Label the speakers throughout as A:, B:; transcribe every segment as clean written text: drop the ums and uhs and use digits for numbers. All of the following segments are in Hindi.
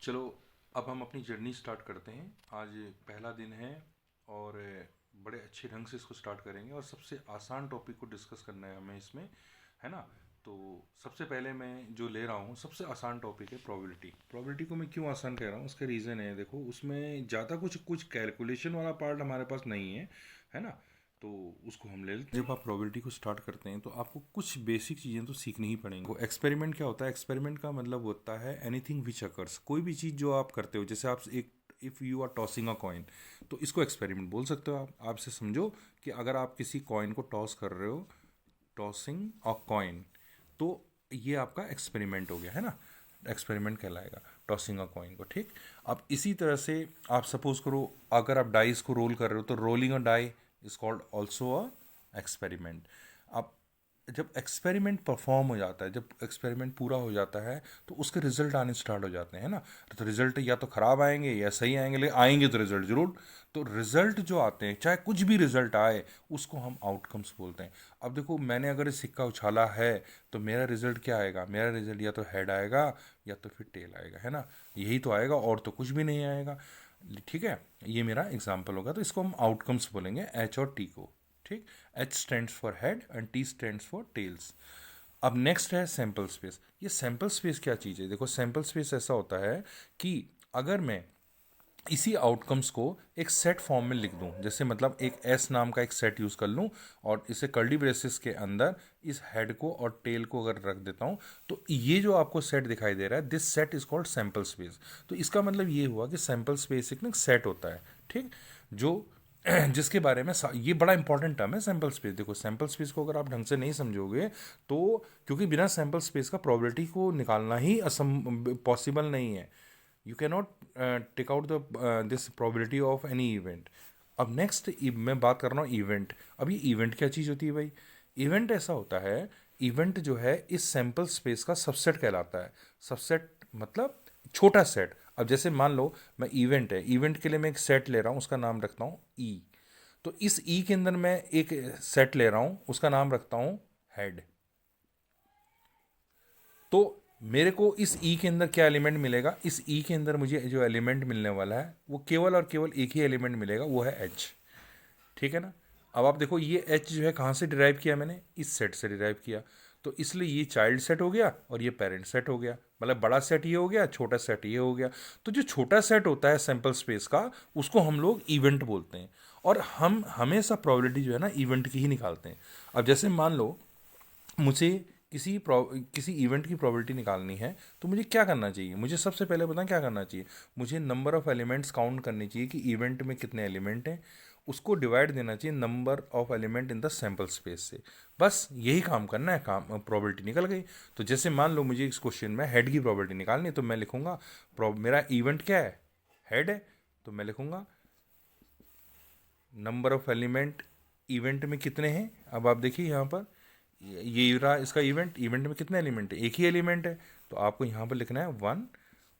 A: चलो, अब हम अपनी जर्नी स्टार्ट करते हैं। आज पहला दिन है और बड़े अच्छे ढंग से इसको स्टार्ट करेंगे और सबसे आसान टॉपिक को डिस्कस करना है हमें इसमें, है ना। तो सबसे पहले मैं जो ले रहा हूँ, सबसे आसान टॉपिक है प्रोबेबिलिटी। प्रोबेबिलिटी को मैं क्यों आसान कह रहा हूँ, उसके रीज़न है। देखो, उसमें ज़्यादा कुछ कुछ कैलकुलेशन वाला पार्ट हमारे पास नहीं है ना। तो उसको हम ले लेते हैं। जब आप प्रोबेबिलिटी को स्टार्ट करते हैं तो आपको कुछ बेसिक चीज़ें तो सीखनी ही पड़ेंगी। वो एक्सपेरिमेंट क्या होता है? एक्सपेरिमेंट का मतलब होता है एनीथिंग विच अकर्स, कोई भी चीज़ जो आप करते हो। जैसे आप एक, if you are tossing a coin, तो इसको एक्सपेरिमेंट बोल सकते हो आप। आपसे समझो कि अगर आप किसी कॉइन को टॉस कर रहे हो, टॉसिंग अ कॉइन, तो ये आपका एक्सपेरिमेंट हो गया, है ना। एक्सपेरिमेंट कहलाएगा टॉसिंग अ कॉइन को, ठीक। अब इसी तरह से आप सपोज करो, अगर आप डाइस को रोल कर रहे हो तो rolling a die is called also a experiment. अब जब एक्सपेरिमेंट परफॉर्म हो जाता है, जब एक्सपेरिमेंट पूरा हो जाता है, तो उसके रिजल्ट आने स्टार्ट हो जाते हैं, ना। तो रिजल्ट या तो ख़राब आएंगे या सही आएंगे, लेकिन आएंगे तो रिजल्ट जरूर। तो रिजल्ट जो आते हैं, चाहे कुछ भी रिजल्ट आए, उसको हम आउटकम्स बोलते हैं। अब देखो, मैंने अगर ये सिक्का उछाला है तो मेरा रिजल्ट क्या आएगा? मेरा रिजल्ट या तो हेड आएगा या तो फिर टेल आएगा, है ना। यही तो आएगा, और तो कुछ भी नहीं आएगा, ठीक है। ये मेरा एग्जाम्पल होगा, तो इसको हम आउटकम्स बोलेंगे, एच और टी को, ठीक। H stands for head and T stands for tails. अब नेक्स्ट है सैंपल स्पेस। ये सैंपल स्पेस क्या चीज़ है? देखो, सैंपल स्पेस ऐसा होता है कि अगर मैं इसी आउटकम्स को एक सेट फॉर्म में लिख दूं, जैसे मतलब एक एस नाम का एक सेट यूज़ कर लूं, और इसे कर्ली ब्रेसेस के अंदर इस हेड को और टेल को अगर रख देता हूं, तो ये जो आपको सेट दिखाई दे रहा है, this set is called sample space. तो इसका मतलब ये हुआ कि सैंपल स्पेस एक सेट होता है, ठीक, जो जिसके बारे में ये बड़ा इंपॉर्टेंट टर्म है सैंपल स्पेस। देखो, सैंपल स्पेस को अगर आप ढंग से नहीं समझोगे तो, क्योंकि बिना सैंपल स्पेस का प्रोबेबिलिटी को निकालना ही पॉसिबल नहीं है। You cannot take out the this probability of any event. अब नेक्स्ट मैं बात कर रहा हूँ इवेंट। अब ये इवेंट क्या चीज़ होती है भाई? इवेंट ऐसा होता है, इवेंट जो है इस सैंपल स्पेस का सबसेट कहलाता है। सबसेट मतलब छोटा सेट। अब जैसे मान लो, मैं इवेंट है, इवेंट के लिए मैं एक सेट ले रहा हूँ, उसका नाम रखता हूँ ई। तो इस ई के अंदर मैं एक सेट ले रहा हूँ, उसका नाम रखता हूँ हेड। तो मेरे को इस ई के अंदर क्या एलिमेंट मिलेगा? इस ई के अंदर मुझे जो एलिमेंट मिलने वाला है वो केवल और केवल एक ही एलिमेंट मिलेगा, वो है एच, ठीक है ना। अब आप देखो, ये एच जो है कहाँ से डिराइव किया मैंने? इस सेट से डिराइव किया। तो इसलिए ये चाइल्ड सेट हो गया और ये पेरेंट सेट हो गया। मतलब बड़ा सेट ये हो गया, छोटा सेट ये हो गया। तो जो छोटा सेट होता है सैंपल स्पेस का, उसको हम लोग इवेंट बोलते हैं। और हम हमेशा प्रोबेबिलिटी जो है ना, इवेंट की ही निकालते हैं। अब जैसे मान लो, मुझे किसी इवेंट की प्रोबेबिलिटी निकालनी है, तो मुझे क्या करना चाहिए? मुझे सबसे पहले बताएं क्या करना चाहिए। मुझे नंबर ऑफ एलिमेंट्स काउंट करनी चाहिए कि इवेंट में कितने एलिमेंट हैं, उसको डिवाइड देना चाहिए number of element in the sample space से। बस यही काम करना है, काम प्रोबेबिलिटी निकल गई। तो जैसे मान लो मुझे इस क्वेश्चन में हेड की प्रोबेबिलिटी निकालनी है, तो मैं लिखूंगा मेरा इवेंट क्या है? हेड है। तो मैं लिखूंगा नंबर ऑफ एलिमेंट इवेंट में कितने हैं। अब आप देखिए यहाँ पर, ये रहा इसका इवेंट। इवेंट में कितने एलिमेंट है? एक ही एलिमेंट है। तो आपको यहाँ पर लिखना है 1।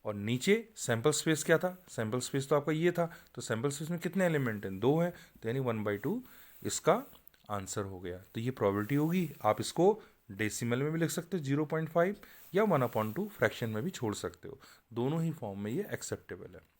A: और नीचे सैंपल स्पेस क्या था? सैंपल स्पेस तो आपका ये था। तो सैंपल स्पेस में कितने एलिमेंट हैं? 2 हैं। तो यानी 1/2 इसका आंसर हो गया। तो ये प्रोबेबिलिटी होगी। आप इसको डेसिमल में भी लिख सकते हो 0.5, या 1/2 फ्रैक्शन में भी छोड़ सकते हो। दोनों ही फॉर्म में ये एक्सेप्टेबल है।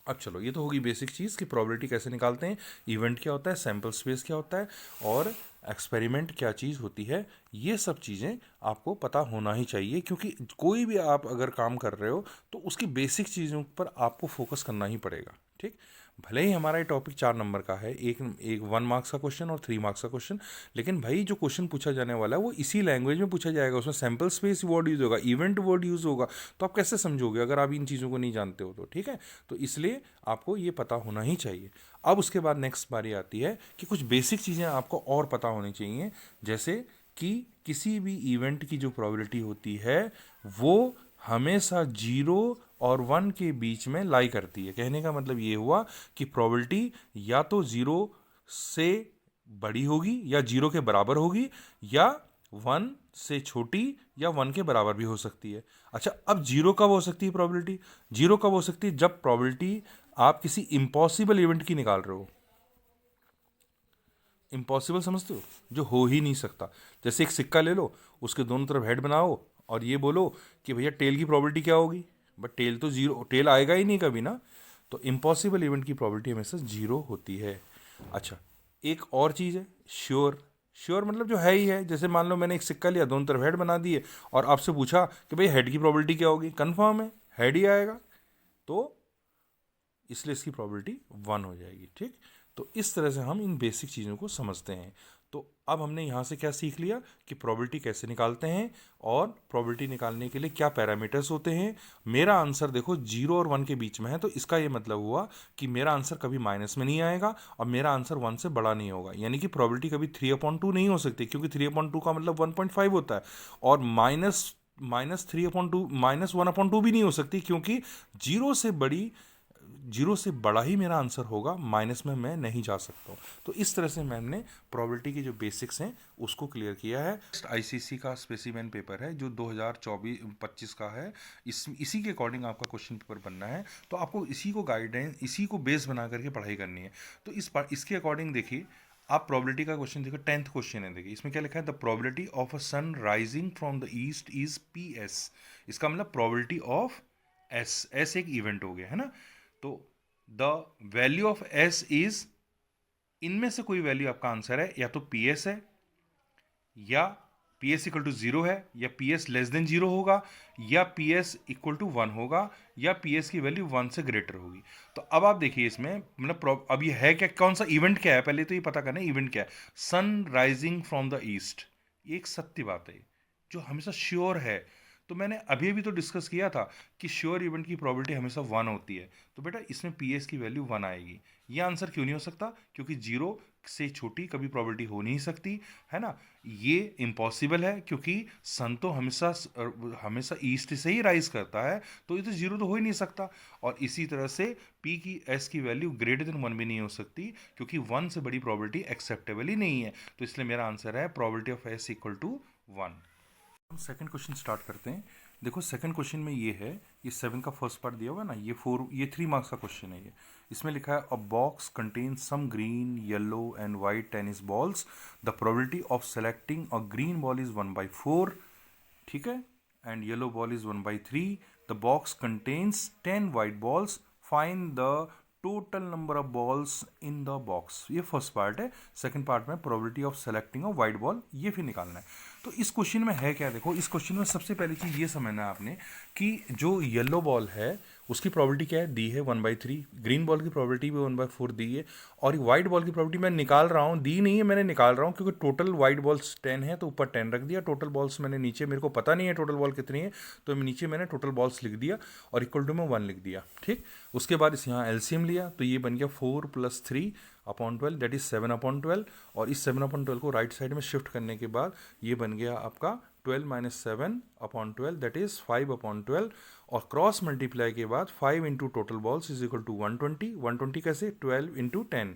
A: अब चलो, ये तो होगी बेसिक चीज़ कि प्रोबेबिलिटी कैसे निकालते हैं, इवेंट क्या होता है, सैंपल स्पेस क्या होता है, और एक्सपेरिमेंट क्या चीज़ होती है। ये सब चीज़ें आपको पता होना ही चाहिए, क्योंकि कोई भी आप अगर काम कर रहे हो तो उसकी बेसिक चीज़ों पर आपको फोकस करना ही पड़ेगा, ठीक। भले ही हमारा ये टॉपिक 4 नंबर का है, एक एक 1 मार्क्स का क्वेश्चन और 3 मार्क्स का क्वेश्चन, लेकिन भाई जो क्वेश्चन पूछा जाने वाला है वो इसी लैंग्वेज में पूछा जाएगा। उसमें सैंपल स्पेस वर्ड यूज़ होगा, इवेंट वर्ड यूज़ होगा। तो आप कैसे समझोगे अगर आप इन चीज़ों को नहीं जानते हो तो, ठीक है। तो इसलिए आपको ये पता होना ही चाहिए। अब उसके बाद नेक्स्ट बारी आती है कि कुछ बेसिक चीज़ें आपको और पता होनी चाहिए, जैसे कि किसी भी इवेंट की जो प्रोबेबिलिटी होती है वो हमेशा 0 और 1 के बीच में लाई करती है। कहने का मतलब ये हुआ कि प्रोबेबिलिटी या तो 0 से बड़ी होगी या 0 के बराबर होगी, या 1 से छोटी या 1 के बराबर भी हो सकती है। अच्छा, अब 0 कब हो सकती है प्रोबेबिलिटी? 0 कब हो सकती है? जब प्रोबेबिलिटी आप किसी इम्पॉसिबल इवेंट की निकाल रहे हो। इम्पॉसिबल समझते हो? जो हो ही नहीं सकता। जैसे एक सिक्का ले लो, उसके दोनों तरफ हेड बनाओ और ये बोलो कि भैया टेल की प्रोबेबिलिटी क्या होगी? बट टेल तो जीरो, टेल आएगा ही नहीं कभी ना, तो इम्पॉसिबल इवेंट की प्रोबेबिलिटी हमेशा जीरो होती है। अच्छा, एक और चीज़ है श्योर। श्योर मतलब जो है ही है, जैसे मान लो मैंने एक सिक्का लिया, दोनों तरफ हेड बना दिए और आपसे पूछा कि भाई हेड की प्रोबेबिलिटी क्या होगी, कंफर्म है हेड ही आएगा, तो इसलिए इसकी प्रोबेबिलिटी 1 हो जाएगी। ठीक, तो इस तरह से हम इन बेसिक चीज़ों को समझते हैं। तो अब हमने यहाँ से क्या सीख लिया कि प्रोबेबिलिटी कैसे निकालते हैं और प्रोबेबिलिटी निकालने के लिए क्या पैरामीटर्स होते हैं। मेरा आंसर देखो 0 और 1 के बीच में है, तो इसका ये मतलब हुआ कि मेरा आंसर कभी माइनस में नहीं आएगा और मेरा आंसर 1 से बड़ा नहीं होगा, यानी कि प्रोबेबिलिटी कभी 3/2 नहीं हो सकती, क्योंकि 3/2 का मतलब 1.5 होता है, और माइनस 3/2 -1/2 भी नहीं हो सकती, क्योंकि जीरो से बड़ा ही मेरा आंसर होगा, माइनस में मैं नहीं जा सकता हूँ। तो इस तरह से मैंने प्रोबेबिलिटी के जो बेसिक्स हैं उसको क्लियर किया है। आईसीसी का स्पेसिमेन पेपर है जो 2024-25 का है, इसी के अकॉर्डिंग आपका क्वेश्चन पेपर बनना है, तो आपको इसी को गाइडेंस, इसी को बेस बना करके पढ़ाई करनी है। तो इसके अकॉर्डिंग देखिए, आप प्रोबेबिलिटी का क्वेश्चन देखो, 10th क्वेश्चन है, देखिए इसमें क्या लिखा है, the probability of a sun rising from the east is PS। इसका मतलब प्रोबेबिलिटी ऑफ एस एक इवेंट हो गया है ना, तो the value of S is, इनमें से कोई वैल्यू आपका आंसर है, या तो PS है, या PS इक्वल टू 0 है, या PS लेस देन 0 होगा, या PS इक्वल टू 1 होगा, या PS की वैल्यू 1 से ग्रेटर होगी। तो अब आप देखिए इसमें मतलब अब ये है क्या, कौन सा इवेंट क्या है, पहले तो ये पता करना है इवेंट क्या है। Sun rising from the east, ये एक सत्य बात है जो हमेशा श्योर है। तो मैंने अभी अभी तो डिस्कस किया था कि श्योर इवेंट की प्रोबेबिलिटी हमेशा 1 होती है, तो बेटा इसमें PS की वैल्यू 1 आएगी। ये आंसर क्यों नहीं हो सकता, क्योंकि 0 से छोटी कभी प्रोबेबिलिटी हो नहीं सकती, है ना। ये इम्पॉसिबल है, क्योंकि सन तो हमेशा ईस्ट से ही राइज करता है, तो ये तो 0 तो हो ही नहीं सकता। और इसी तरह से S की वैल्यू ग्रेटर देन 1 भी नहीं हो सकती, क्योंकि 1 से बड़ी प्रोबेबिलिटी एक्सेप्टेबल ही नहीं है। तो इसलिए मेरा आंसर है probability of S equal to 1। हम सेकंड क्वेश्चन स्टार्ट करते हैं। देखो सेकंड क्वेश्चन में ये है, ये 7 का फर्स्ट पार्ट दिया हुआ है ना, ये 3 मार्क्स का क्वेश्चन है। ये इसमें लिखा है, a box contains some green, yellow and white tennis balls, the probability of selecting a green ball is 1/4, ठीक है, and yellow ball is 1/3। The box contains 10 white balls, find the total number of balls in the box. ये फर्स्ट पार्ट है। सेकंड पार्ट में probability of selecting a white ball, ये फिर निकालना है। तो इस क्वेश्चन में है क्या, देखो इस क्वेश्चन में सबसे पहली चीज़ ये समझना है आपने कि जो येलो बॉल है उसकी प्रोबेबिलिटी क्या है, दी है 1/3, ग्रीन बॉल की प्रोबेबिलिटी भी 1/4 दी है, और वाइट बॉल की प्रोबेबिलिटी मैं निकाल रहा हूँ, दी नहीं है, मैंने निकाल रहा हूँ, क्योंकि टोटल वाइट बॉल्स 10 है तो ऊपर 10 रख दिया, टोटल बॉल्स मैंने नीचे, मेरे को पता नहीं है टोटल बॉल कितनी है, तो नीचे मैंने टोटल बॉल्स लिख दिया और इक्वल टू में 1 लिख दिया। ठीक, उसके बाद इस यहाँ एलसीएम लिया, तो ये बन गया 4 + 3/12, दैट इज 7/12, और इस 7/12 को राइट साइड में शिफ्ट करने के बाद ये बन गया आपका 12 - 7/12, दैट इज 5/12, और क्रॉस मल्टीप्लाई के बाद 5 into total balls is equal to 120। 120 कैसे, 12 इंटू 10,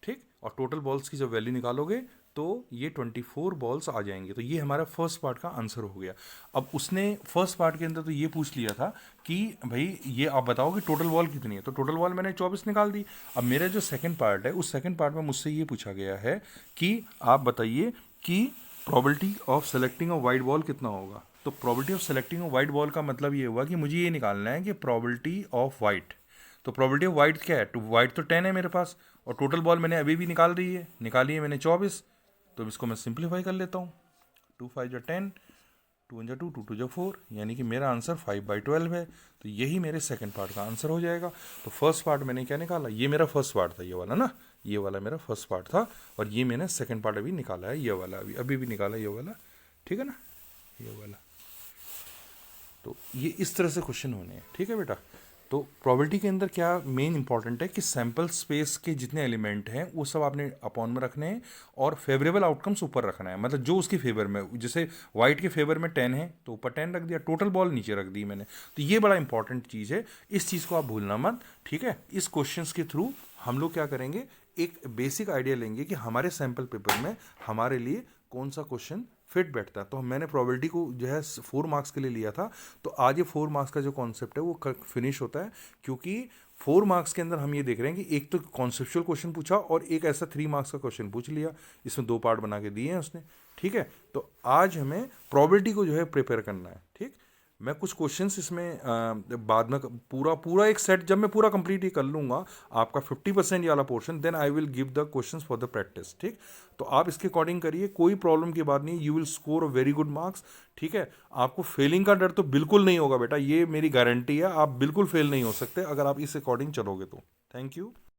A: ठीक, और टोटल बॉल्स की जब वैल्यू निकालोगे तो ये 24 बॉल्स आ जाएंगे। तो ये हमारा फर्स्ट पार्ट का आंसर हो गया। अब उसने फर्स्ट पार्ट के अंदर तो ये पूछ लिया था कि भाई ये आप बताओ कि टोटल बॉल कितनी है, तो टोटल बॉल मैंने 24 निकाल दी। अब मेरा जो सेकंड पार्ट है, उस सेकंड पार्ट में मुझसे ये पूछा गया है कि आप बताइए कि probability of selecting a white ball कितना होगा। तो probability of selecting a white ball का मतलब ये हुआ कि मुझे ये निकालना है कि प्रोबेबिलिटी ऑफ वाइट, तो प्रोबेबिलिटी ऑफ वाइट क्या है, वाइट तो 10 है मेरे पास, और टोटल बॉल मैंने अभी भी निकाली है मैंने 24, तो इसको मैं सिंप्लीफाई कर लेता हूँ। 2 5 × 10, 2 × 2 2 2 × 4, यानी कि मेरा आंसर 5/12 है। तो यही मेरे सेकंड पार्ट का आंसर हो जाएगा। तो फर्स्ट पार्ट मैंने क्या निकाला, ये मेरा फर्स्ट पार्ट था, ये वाला ना, ये वाला मेरा फर्स्ट पार्ट था, और ये मैंने सेकंड पार्ट अभी निकाला है, ये वाला अभी भी निकाला, ये वाला, ठीक है ना, ये वाला। तो ये इस तरह से क्वेश्चन होने हैं, ठीक है बेटा। तो प्रोबेबिलिटी के अंदर क्या मेन इंपॉर्टेंट है कि सैम्पल स्पेस के जितने एलिमेंट हैं वो सब आपने अपॉन में रखने हैं, और फेवरेबल आउटकम्स ऊपर रखना है, मतलब जो उसकी फेवर में, जैसे वाइट के फेवर में 10 है तो ऊपर 10 रख दिया, टोटल बॉल नीचे रख दी मैंने। तो ये बड़ा इंपॉर्टेंट चीज़ है, इस चीज़ को आप भूलना मत, ठीक है। इस क्वेश्चंस के थ्रू हम लोग क्या करेंगे, एक बेसिक आइडिया लेंगे कि हमारे सैम्पल पेपर में हमारे लिए कौन सा क्वेश्चन फिट बैठता है। तो मैंने प्रोबेबिलिटी को जो है 4 मार्क्स के लिए लिया था, तो आज ये 4 मार्क्स का जो कॉन्सेप्ट है वो फिनिश होता है, क्योंकि 4 मार्क्स के अंदर हम ये देख रहे हैं कि एक तो कॉन्सेप्चुअल क्वेश्चन पूछा और एक ऐसा 3 मार्क्स का क्वेश्चन पूछ लिया, इसमें 2 पार्ट बना के दिए हैं उसने, ठीक है। तो आज हमें प्रोबेबिलिटी को जो है प्रिपेयर करना है, ठीक। मैं कुछ क्वेश्चंस इसमें बाद में पूरा पूरा एक सेट जब मैं पूरा कंप्लीट ही कर लूँगा आपका 50% ये वाला portion, then I will give the questions for the practice. ठीक, तो आप इसके अकॉर्डिंग करिए, कोई प्रॉब्लम की बात नहीं, you will score a very good marks. ठीक है, आपको फेलिंग का डर तो बिल्कुल नहीं होगा बेटा, ये मेरी गारंटी है, आप बिल्कुल फेल नहीं हो सकते अगर आप इस अकॉर्डिंग चलोगे तो। Thank you.